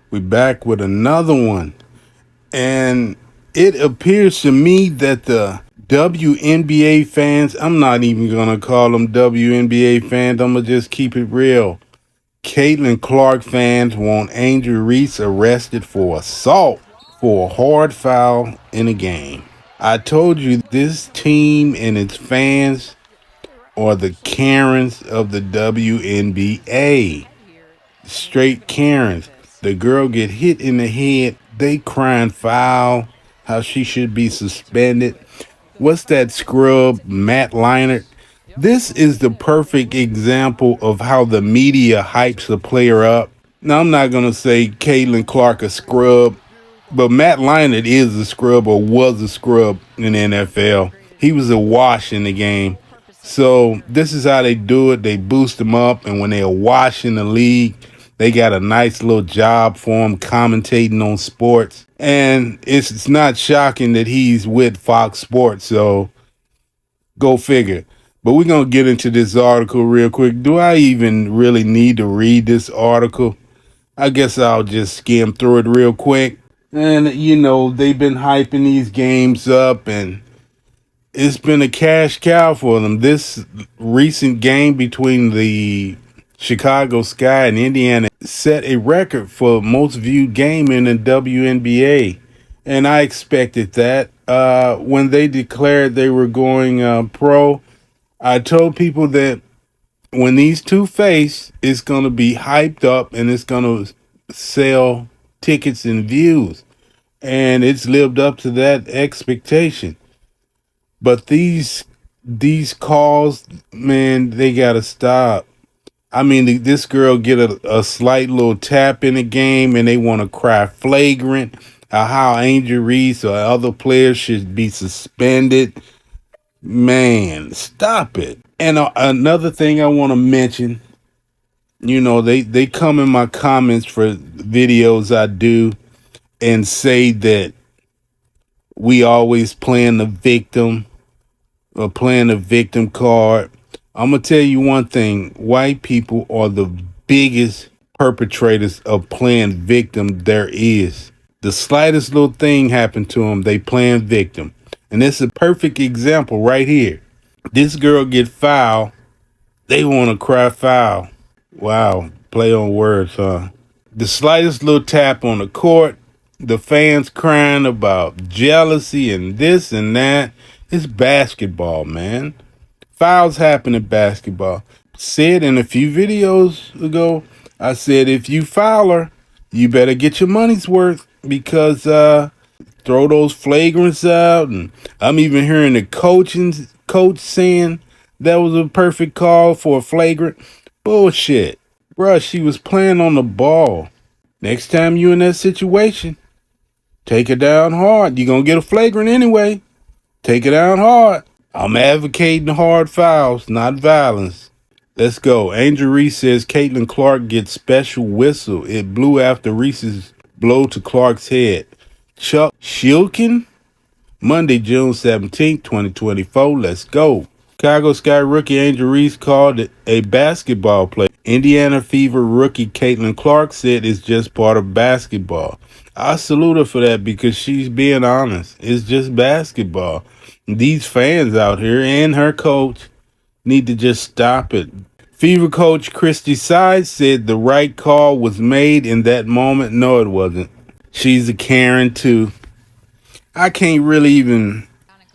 We back with another one. And it appears to me that the WNBA fans, I'm not even going to call them WNBA fans, I'm going to just keep it real. Caitlin Clark fans want Angel Reese arrested for assault for a hard foul in a game. I told you this team and its fans are the Karens of the WNBA. Straight Karens. The girl get hit in the head. They crying foul. How she should be suspended. What's that scrub, Matt Leinart? This is the perfect example of how the media hypes a player up. Now, I'm not going to say Caitlin Clark a scrub, but Matt Leinart is a scrub or was a scrub in the NFL. He was a wash in the game. So this is how they do it. They boost him up, and when they're wash in the league, they got a nice little job for him commentating on sports. And it's not shocking that he's with Fox Sports. So go figure. But we're going to get into this article real quick. Do I even really need to read this article? I guess I'll just skim through it real quick. And, they've been hyping these games up, and it's been a cash cow for them. This recent game between the Chicago Sky and Indiana set a record for most viewed game in the WNBA. And I expected that. When they declared they were going pro, I told people that when these two face, it's going to be hyped up and it's going to sell tickets and views. And it's lived up to that expectation. But these calls, man, they gotta stop. I mean, this girl get a slight little tap in the game, and they want to cry flagrant. How Angel Reese or other players should be suspended. Man, stop it. And another thing I want to mention, they come in my comments for videos I do and say that we always playing the victim or playing the victim card. I'm going to tell you one thing. White people are the biggest perpetrators of playing victim there is. The slightest little thing happened to them, they playing victim. And it's a perfect example right here. This girl get foul. They want to cry foul. Wow. Play on words, huh? The slightest little tap on the court, the fans crying about jealousy and this and that. It's basketball, man. Fouls happen in basketball. Said in a few videos ago, I said if you foul her, you better get your money's worth because throw those flagrants out. And I'm even hearing the coach saying that was a perfect call for a flagrant. Bullshit. Bruh, she was playing on the ball. Next time you in that situation, take it down hard. You're going to get a flagrant anyway. Take it down hard. I'm advocating hard fouls, not violence. Let's go. Angel Reese says Caitlin Clark gets special whistle. It blew after Reese's blow to Clark's head. Chuck Shilkin, Monday, June 17th, 2024. Let's go. Chicago Sky rookie Angel Reese called it a basketball play. Indiana Fever rookie Caitlin Clark said it's just part of basketball. I salute her for that because she's being honest. It's just basketball. These fans out here and her coach need to just stop it. Fever coach Christy Sides said the right call was made in that moment. No, it wasn't. She's a Karen too. I can't really even...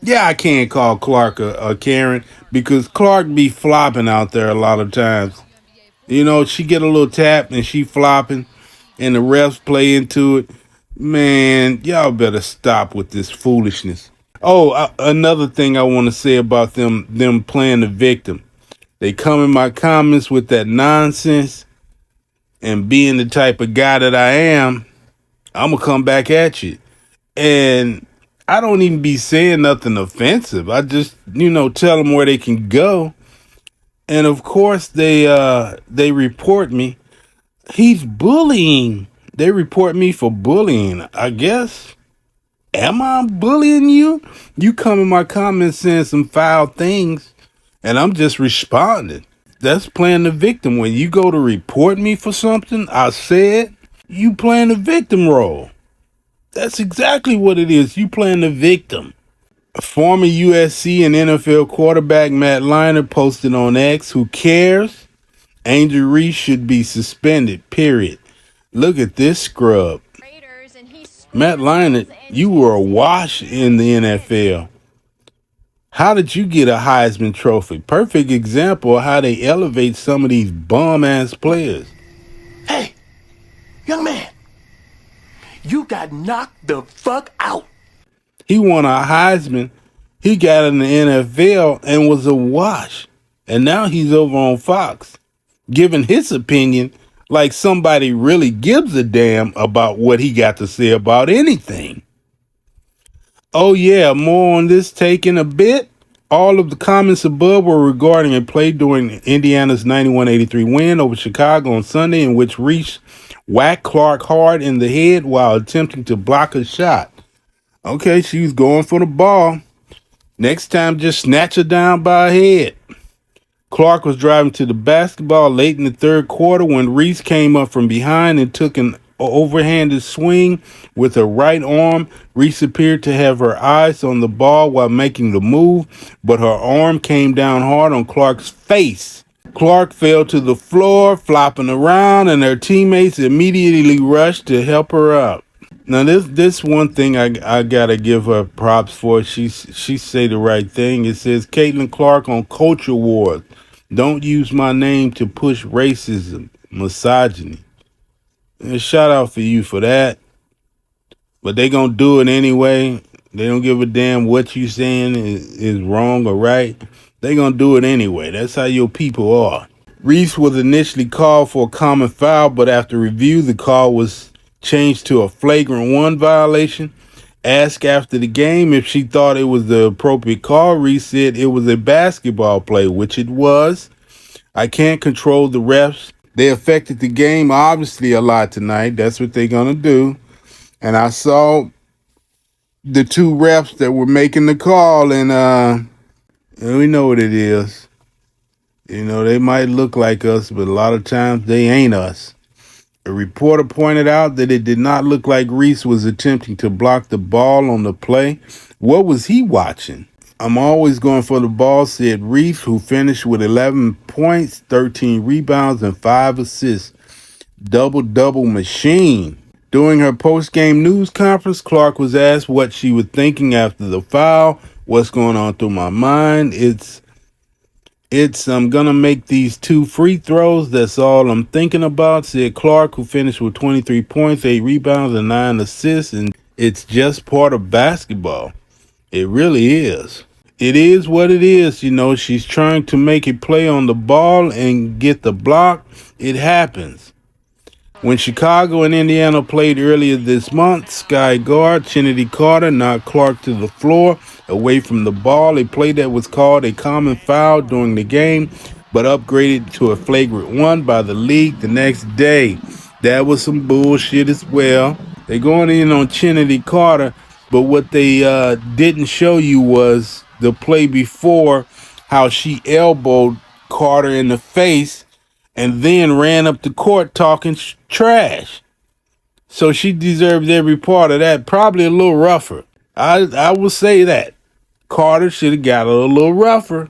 Yeah, I can't call Clark a Karen because Clark be flopping out there a lot of times. She get a little tap and she flopping and the refs play into it. Man, y'all better stop with this foolishness. Oh, another thing I want to say about them playing the victim. They come in my comments with that nonsense, and being the type of guy that I am, I'm going to come back at you. And I don't even be saying nothing offensive. I just, tell them where they can go. And of course they report me. He's bullying. They report me for bullying, I guess. Am I bullying you? You come in my comments saying some foul things, and I'm just responding. That's playing the victim. When you go to report me for something I said, You playing the victim role. That's exactly what it is. You playing the victim. Former USC and NFL quarterback Matt Leinart posted on X, "Who cares? Angel Reese should be suspended, period." Look at this scrub. Matt Leinart, you were a wash in the NFL. How did you get a Heisman Trophy? Perfect example of how they elevate some of these bum-ass players. Hey, young man, you got knocked the fuck out. He won a Heisman. He got in the NFL and was a wash. And now he's over on Fox, giving his opinion like somebody really gives a damn about what he got to say about anything. Oh yeah, more on this take in a bit. All of the comments above were regarding a play during Indiana's 91-83 win over Chicago on Sunday, in which Reese whacked Clark hard in the head while attempting to block a shot. Okay, she was going for the ball. Next time, just snatch her down by her head. Clark was driving to the basketball late in the third quarter when Reese came up from behind and took an overhanded swing with her right arm. Reese appeared to have her eyes on the ball while making the move, but her arm came down hard on Clark's face. Clark fell to the floor, flopping around, and her teammates immediately rushed to help her out. Now, this one thing I gotta give her props for. She say the right thing. It says, Caitlin Clark on Culture Wars. Don't use my name to push racism, misogyny. And a shout out for you for that. But they gonna do it anyway. They don't give a damn what you saying is wrong or right. They gonna do it anyway. That's how your people are. Reese was initially called for a common foul, but after review, the call was changed to a flagrant 1 violation. Asked after the game if she thought it was the appropriate call, Reese said it was a basketball play, which it was. I can't control the refs. They affected the game obviously a lot tonight. That's what they're going to do. And I saw the 2 refs that were making the call, and we know what it is. You know, they might look like us, but a lot of times they ain't us. A reporter pointed out that it did not look like Reese was attempting to block the ball on the play. What was he watching? I'm always going for the ball, said Reese, who finished with 11 points, 13 rebounds, and 5 assists. Double-double machine. During her post-game news conference, Clark was asked what she was thinking after the foul. What's going on through my mind? I'm going to make these 2 free throws. That's all I'm thinking about, said Clark, who finished with 23 points, 8 rebounds, and 9 assists. And it's just part of basketball. It really is. It is what it is. You know, she's trying to make a play on the ball and get the block. It happens. When Chicago and Indiana played earlier this month, Sky guard Trinity Carter knocked Clark to the floor away from the ball, a play that was called a common foul during the game, but upgraded to a flagrant 1 by the league the next day. That was some bullshit as well. They going in on Trinity Carter, but what they didn't show you was the play before, how she elbowed Carter in the face and then ran up the court talking trash. So she deserves every part of that. Probably a little rougher. I will say that. Carter should have got a little rougher.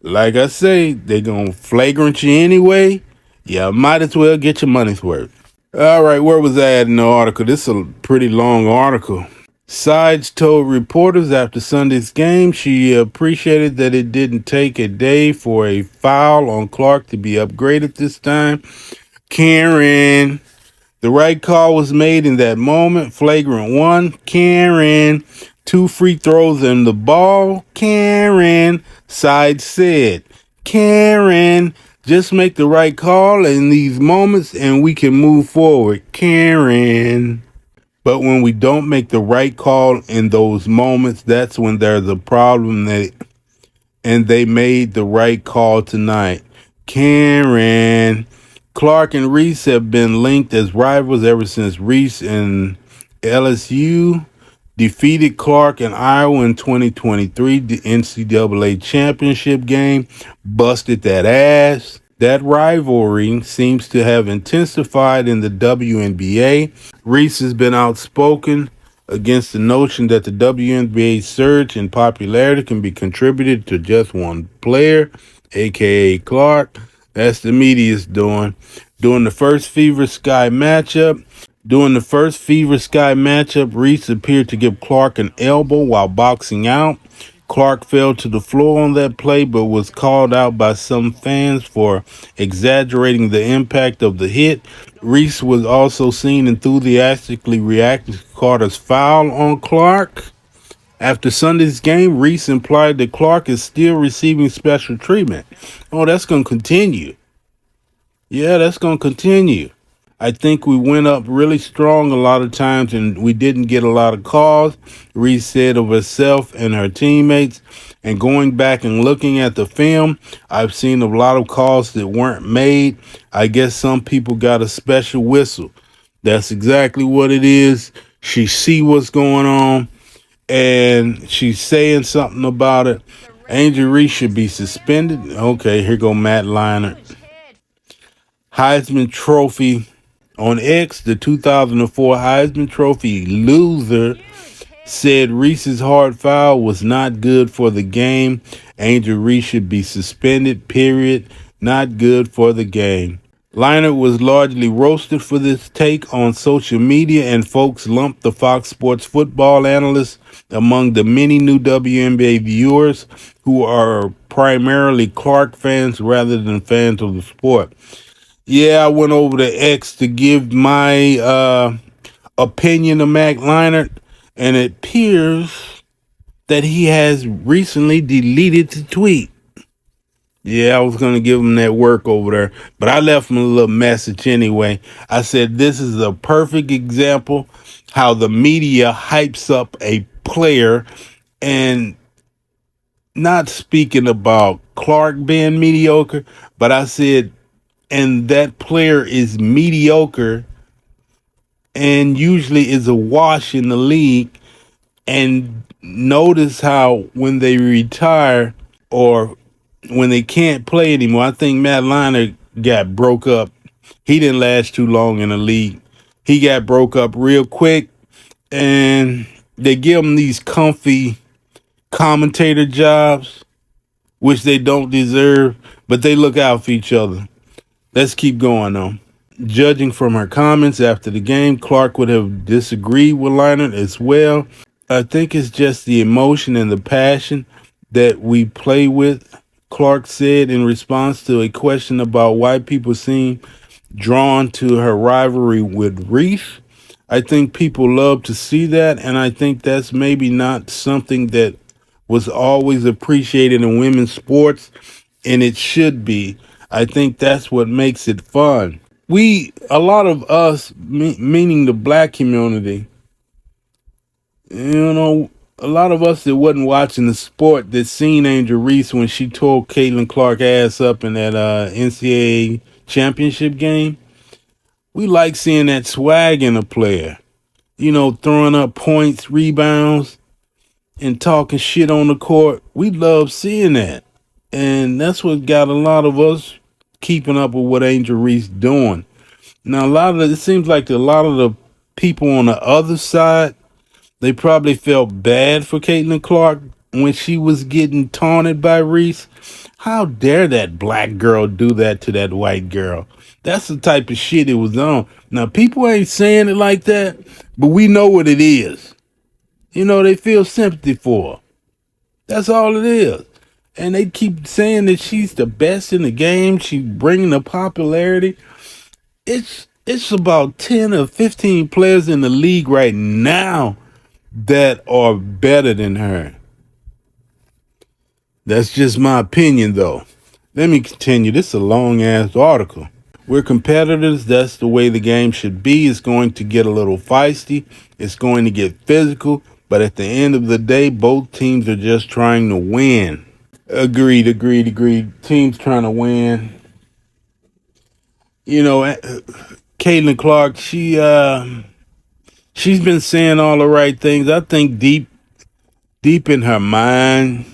Like I say, they gonna flagrant you anyway. Yeah, might as well get your money's worth. All right, where was I at in the article? This is a pretty long article. Sides told reporters after Sunday's game she appreciated that it didn't take a day for a foul on Clark to be upgraded this time. Karen, the right call was made in that moment. Flagrant 1. Karen, 2 free throws in the ball. Karen, Side said. Karen, just make the right call in these moments and we can move forward. Karen. But when we don't make the right call in those moments, that's when there's a problem. And they made the right call tonight. Karen. Clark and Reese have been linked as rivals ever since Reese and LSU defeated Clark and Iowa in 2023, the NCAA championship game. Busted that ass. That rivalry seems to have intensified in the WNBA. Reese has been outspoken against the notion that the WNBA surge in popularity can be contributed to just one player, aka Clark. That's the media's doing. During the first Fever Sky matchup, Reese appeared to give Clark an elbow while boxing out. Clark fell to the floor on that play, but was called out by some fans for exaggerating the impact of the hit. Reese was also seen enthusiastically reacting to Carter's foul on Clark. After Sunday's game, Reese implied that Clark is still receiving special treatment. Oh, that's going to continue. Yeah, that's going to continue. I think we went up really strong a lot of times and we didn't get a lot of calls. Reese said of herself and her teammates. And going back and looking at the film, I've seen a lot of calls that weren't made. I guess some people got a special whistle. That's exactly what it is. She see what's going on and she's saying something about it. Angel Reese should be suspended. Okay, here go Matt Leinart. Heisman Trophy on X, the 2004 Heisman Trophy loser said Reese's hard foul was not good for the game. Angel Reese should be suspended, period. Not good for the game. Leinart was largely roasted for this take on social media, and folks lumped the Fox Sports football analyst among the many new WNBA viewers who are primarily Clark fans rather than fans of the sport. Yeah, I went over to X to give my opinion of Matt Leinart, and it appears that he has recently deleted the tweet. Yeah, I was going to give him that work over there, but I left him a little message anyway. I said, this is a perfect example how the media hypes up a player, and not speaking about Clark being mediocre, but I said, and that player is mediocre and usually is a wash in the league. And notice how when they retire or when they can't play anymore, I think Matt Leinart got broke up. He didn't last too long in the league. He got broke up real quick, and they give him these comfy commentator jobs, which they don't deserve, but they look out for each other. Let's keep going, though. Judging from her comments after the game, Clark would have disagreed with Leinart as well. I think it's just the emotion and the passion that we play with, Clark said in response to a question about why people seem drawn to her rivalry with Reese. I think people love to see that, and I think that's maybe not something that was always appreciated in women's sports, and it should be. I think that's what makes it fun. A lot of us, meaning the black community, a lot of us that wasn't watching the sport that seen Angel Reese when she tore Caitlin Clark ass up in that NCAA championship game, we like seeing that swag in a player. Throwing up points, rebounds, and talking shit on the court. We love seeing that. And that's what got a lot of us keeping up with what Angel Reese doing. Now, it seems like a lot of the people on the other side, they probably felt bad for Caitlin Clark when she was getting taunted by Reese. How dare that black girl do that to that white girl? That's the type of shit it was on. Now, people ain't saying it like that, but we know what it is. They feel sympathy for her. That's all it is. And they keep saying that she's the best in the game. She's bringing the popularity. It's about 10 or 15 players in the league right now that are better than her. That's just my opinion, though. Let me continue. This is a long-ass article. We're competitors. That's the way the game should be. It's going to get a little feisty. It's going to get physical. But at the end of the day, both teams are just trying to win. Agreed. Teams trying to win. Caitlin Clark, she's been saying all the right things. I think deep in her mind,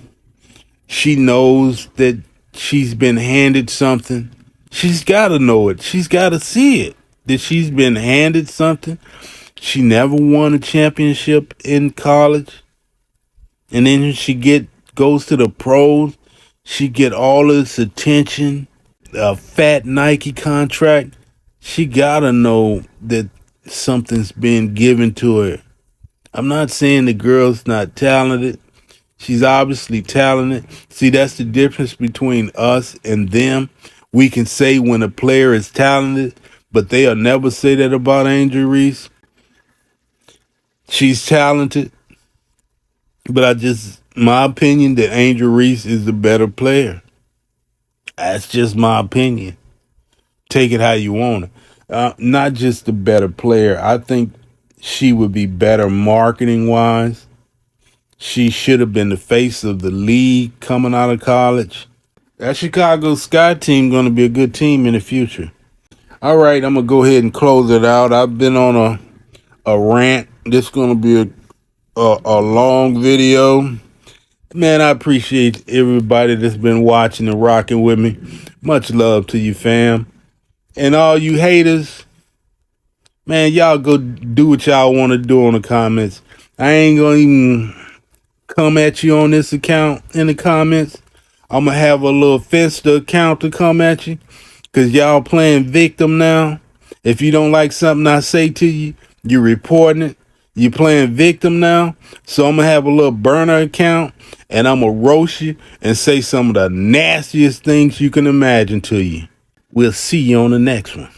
she knows that she's been handed something. She's got to know it. She's got to see it. That she's been handed something. She never won a championship in college. And then goes to the pros. She get all this attention, a fat Nike contract. She got to know that something's been given to her. I'm not saying the girl's not talented. She's obviously talented. See, that's the difference between us and them. We can say when a player is talented, but they'll never say that about Angel Reese. She's talented, but my opinion that Angel Reese is the better player. That's just my opinion. Take it how you want it. Not just the better player. I think she would be better marketing wise. She should have been the face of the league coming out of college. That Chicago Sky team going to be a good team in the future. All right, I'm going to go ahead and close it out. I've been on a rant. This is going to be a long video. Man, I appreciate everybody that's been watching and rocking with me. Much love to you, fam. And all you haters, man, y'all go do what y'all want to do on the comments. I ain't going to even come at you on this account in the comments. I'm going to have a little Finsta account to come at you because y'all playing victim now. If you don't like something I say to you, you're reporting it. You playing victim now. So I'm going to have a little burner account and I'm going to roast you and say some of the nastiest things you can imagine to you. We'll see you on the next one.